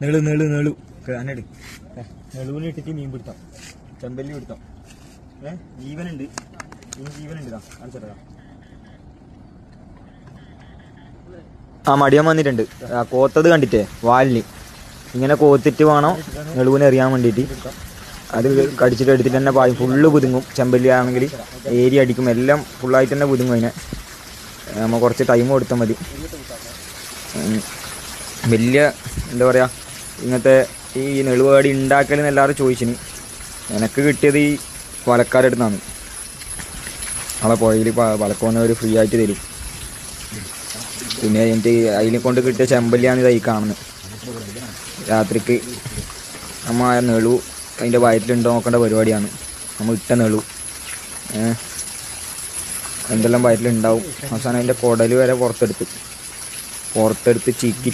നെളു അന്നെട് നെളുവിന് ഇട്ടിട്ട് മീൻ പിടുത്താം, ചെമ്പല്ലി പിടുത്താം. ജീവനുണ്ട്, ഇനി ജീവനുണ്ട്. കാണിച്ചതാ ആ മടിയാൻ വന്നിട്ടുണ്ട്. കോത്തത് കണ്ടിട്ടേ വാലിന് ഇങ്ങനെ കോത്തിട്ട് വേണം നെളുവിനെ എറിയാൻ വേണ്ടിയിട്ട്. അത് കടിച്ചിട്ട് എടുത്തിട്ട് തന്നെ പായും, ഫുള്ള് പുതുങ്ങും. ചെമ്പല്ലി ആണെങ്കിൽ ഏരി അടിക്കും, എല്ലാം ഫുള്ളായിട്ട് തന്നെ പുതുങ്ങും. അതിനെ നമ്മൾ കുറച്ച് ടൈം കൊടുത്താൽ മതി. വലിയ എന്താ പറയുക, ഇങ്ങനത്തെ ഈ നെളുവാടി ഉണ്ടാക്കലെന്ന് എല്ലാവരും ചോദിച്ചിന്. എനിക്ക് കിട്ടിയത് ഈ വലക്കാരുടെ അടുത്താണ്. നമ്മളെ പുഴയിൽ വലക്കൊന്നവർ ഫ്രീ ആയിട്ട് തരും. പിന്നെ എനിക്ക് അതിനെ കൊണ്ട് കിട്ടിയ ചെമ്പല്ലിയാണ് ഇതായി കാണുന്നത്. രാത്രിക്ക് നമ്മൾ ആ നെളു അതിൻ്റെ വയറ്റിലുണ്ടോ നോക്കേണ്ട പരിപാടിയാണ്. നമ്മൾ ഇട്ട നെളു എന്തെല്ലാം വയറ്റിലുണ്ടാവും. അവസാനം അതിൻ്റെ കുടൽ വരെ പുറത്തെടുത്ത് ചീക്കി